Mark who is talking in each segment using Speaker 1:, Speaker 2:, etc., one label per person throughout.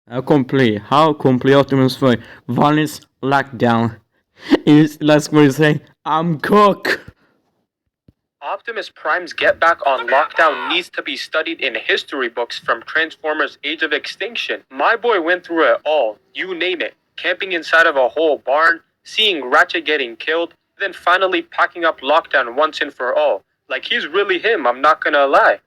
Speaker 1: How complete Optimus foi. Violence lockdown. His last words say, I'm cook.
Speaker 2: Optimus Prime's get back on lockdown needs to be studied in history books from Transformers Age of Extinction. My boy went through it all, you name it. Camping inside of a whole barn, seeing Ratchet getting killed, then finally packing up lockdown once and for all. Like he's really him, I'm not gonna lie.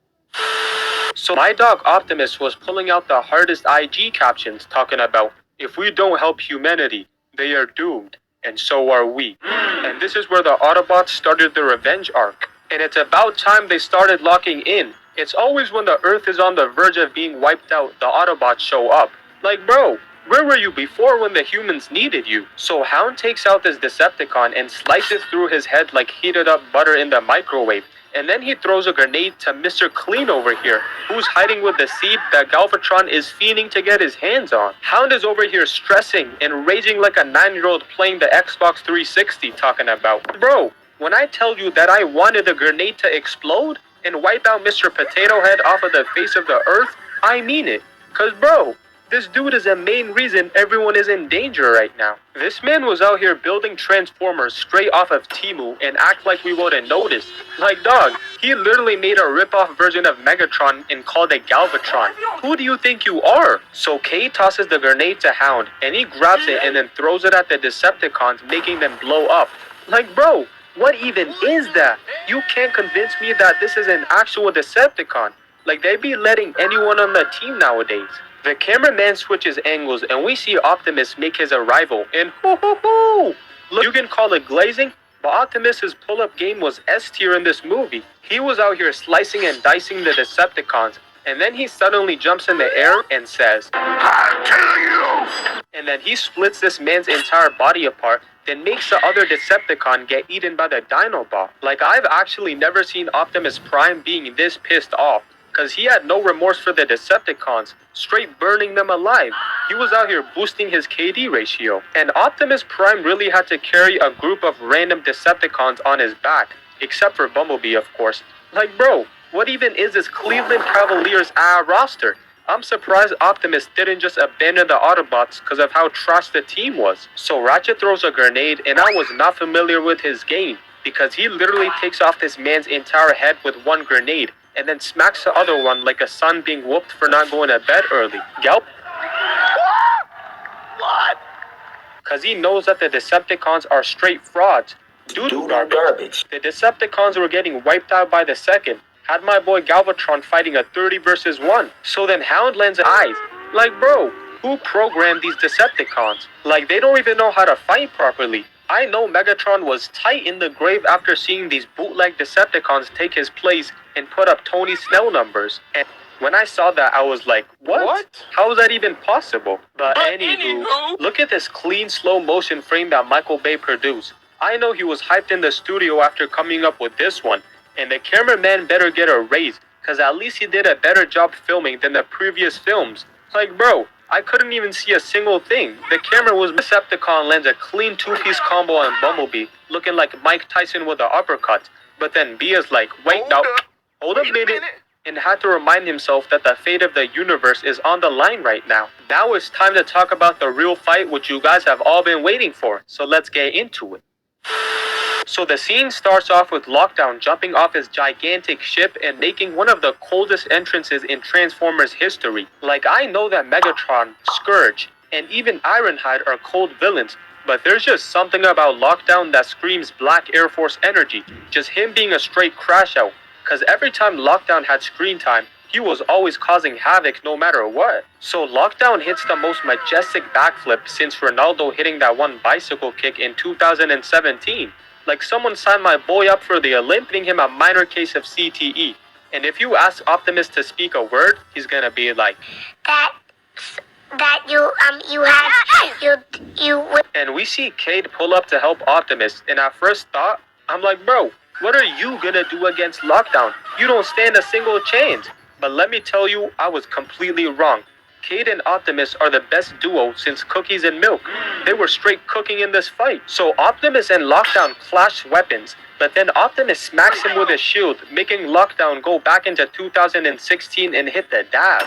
Speaker 2: So my dog Optimus was pulling out the hardest IG captions talking about, if we don't help humanity, they are doomed, and so are we. And this is where the Autobots started the revenge arc. And it's about time they started locking in. It's always when the Earth is on the verge of being wiped out, the Autobots show up. Like bro, where were you before when the humans needed you? So Hound takes out this Decepticon and slices through his head like heated up butter in the microwave. And then he throws a grenade to Mr. Clean over here, who's hiding with the seed that Galvatron is fiending to get his hands on. Hound is over here stressing and raging like a 9-year-old playing the Xbox 360 talking about, bro, when I tell you that I wanted the grenade to explode and wipe out Mr. Potato Head off of the face of the earth, I mean it. Cause bro, this dude is the main reason everyone is in danger right now. This man was out here building Transformers straight off of Temu and act like we wouldn't notice. Like dog, he literally made a rip-off version of Megatron and called it Galvatron. Who do you think you are? So K tosses the grenade to Hound and he grabs it and then throws it at the Decepticons, making them blow up. Like bro, what even is that? You can't convince me that this is an actual Decepticon. Like they be letting anyone on the team nowadays. The cameraman switches angles and we see Optimus make his arrival and hoo! Look, you can call it glazing, but Optimus's pull-up game was S tier in this movie. He was out here slicing and dicing the Decepticons, and then he suddenly jumps in the air and says, I'll kill you! And then he splits this man's entire body apart, then makes the other Decepticon get eaten by the Dinobot. Like I've actually never seen Optimus Prime being this pissed off. Cause he had no remorse for the Decepticons, straight burning them alive. He was out here boosting his KD ratio. And Optimus Prime really had to carry a group of random Decepticons on his back, except for Bumblebee of course. Like bro, what even is this Cleveland Cavaliers roster? I'm surprised Optimus didn't just abandon the Autobots cause of how trash the team was. So Ratchet throws a grenade and I was not familiar with his game, because he literally takes off this man's entire head with one grenade, and then smacks the other one like a son being whooped for not going to bed early. Gelp. What? Cause he knows that the Decepticons are straight frauds. Dude garbage. The Decepticons were getting wiped out by the second. Had my boy Galvatron fighting a 30 versus 1. So then Hound lands eyes. Like bro, who programmed these Decepticons? Like they don't even know how to fight properly. I know Megatron was tight in the grave after seeing these bootleg Decepticons take his place and put up Tony Snell numbers. And when I saw that, I was like, what? How is that even possible? But anywho, look at this clean slow motion frame that Michael Bay produced. I know he was hyped in the studio after coming up with this one. And the cameraman better get a raise, cause at least he did a better job filming than the previous films. Like bro, I couldn't even see a single thing. The camera was Decepticon lands a clean 2-piece combo on Bumblebee, looking like Mike Tyson with an uppercut. But then B is like, wait now, hold a minute, and had to remind himself that the fate of the universe is on the line right now. Now it's time to talk about the real fight which you guys have all been waiting for, so let's get into it. So the scene starts off with Lockdown jumping off his gigantic ship and making one of the coldest entrances in Transformers history. Like I know that Megatron, Scourge, and even Ironhide are cold villains, but there's just something about Lockdown that screams Black Air Force energy, just him being a straight crash out. Cause every time Lockdown had screen time, he was always causing havoc no matter what. So Lockdown hits the most majestic backflip since Ronaldo hitting that one bicycle kick in 2017. Like someone signed my boy up for the Olymp, giving him a minor case of CTE. And if you ask Optimus to speak a word, he's gonna be like, And we see Cade pull up to help Optimus, and at first thought, I'm like, bro, what are you gonna do against Lockdown? You don't stand a single chance. But let me tell you, I was completely wrong. Cade and Optimus are the best duo since Cookies and Milk. They were straight cooking in this fight. So Optimus and Lockdown clash weapons, but then Optimus smacks him with his shield, making Lockdown go back into 2016 and hit the dab.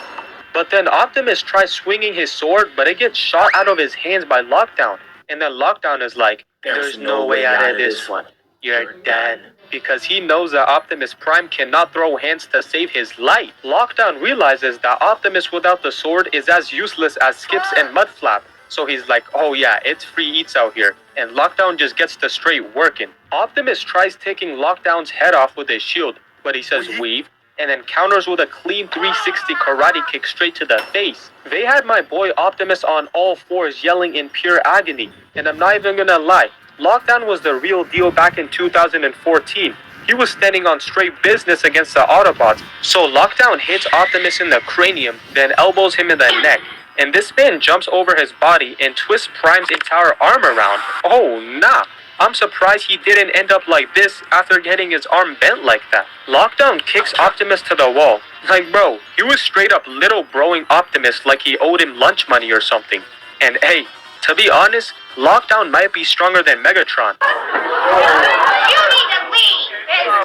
Speaker 2: But then Optimus tries swinging his sword, but it gets shot out of his hands by Lockdown. And then Lockdown is like, there's no way out of this one. You're dead. Because he knows that Optimus Prime cannot throw hands to save his life. Lockdown realizes that Optimus without the sword is as useless as Skips and Mudflap. So he's like, oh yeah, it's free eats out here. And Lockdown just gets the straight working. Optimus tries taking Lockdown's head off with his shield, but he says weave, and then counters with a clean 360 karate kick straight to the face. They had my boy Optimus on all fours yelling in pure agony. And I'm not even gonna lie, Lockdown was the real deal back in 2014. He was standing on straight business against the Autobots. So Lockdown hits Optimus in the cranium, then elbows him in the neck. And this man jumps over his body and twists Prime's entire arm around. Oh nah, I'm surprised he didn't end up like this after getting his arm bent like that. Lockdown kicks Optimus to the wall. Like bro, he was straight up little broing Optimus like he owed him lunch money or something. And hey, to be honest, Lockdown might be stronger than Megatron.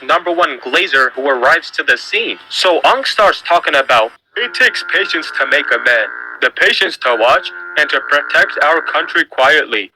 Speaker 2: Number one Glazer who arrives to the scene. So Unk starts talking about, it takes patience to make a man, the patience to watch, and to protect our country quietly.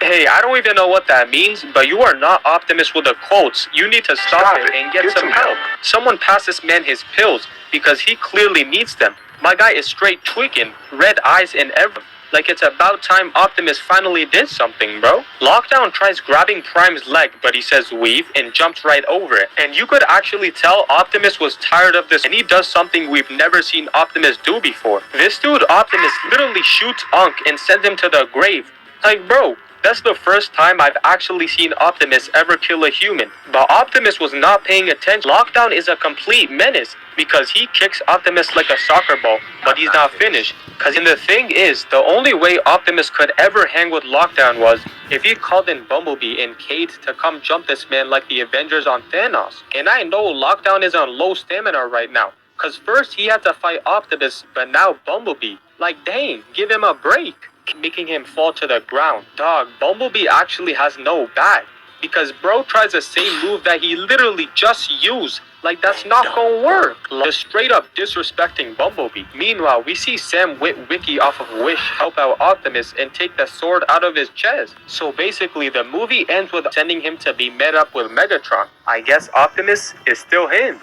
Speaker 2: Hey, I don't even know what that means, but you are not Optimus with the quotes. You need to stop it and get some help. Someone pass this man his pills, because he clearly needs them. My guy is straight tweaking, red eyes and everything. Like it's about time Optimus finally did something, bro. Lockdown tries grabbing Prime's leg, but he says weave and jumps right over it. And you could actually tell Optimus was tired of this, and he does something we've never seen Optimus do before. This dude Optimus literally shoots Unk and sends him to the grave. Like bro, that's the first time I've actually seen Optimus ever kill a human. But Optimus was not paying attention. Lockdown is a complete menace because he kicks Optimus like a soccer ball, but he's not finished. And the thing is, the only way Optimus could ever hang with Lockdown was if he called in Bumblebee and Cade to come jump this man like the Avengers on Thanos. And I know Lockdown is on low stamina right now, cause first he had to fight Optimus, but now Bumblebee. Like dang, give him a break. Making him fall to the ground. Dog, Bumblebee actually has no back. Because bro tries the same move that he literally just used. Like that's not gonna work. Just straight up disrespecting Bumblebee. Meanwhile, we see Sam Witwicky off of Wish help out Optimus and take the sword out of his chest. So basically the movie ends with sending him to be met up with Megatron. I guess Optimus is still him.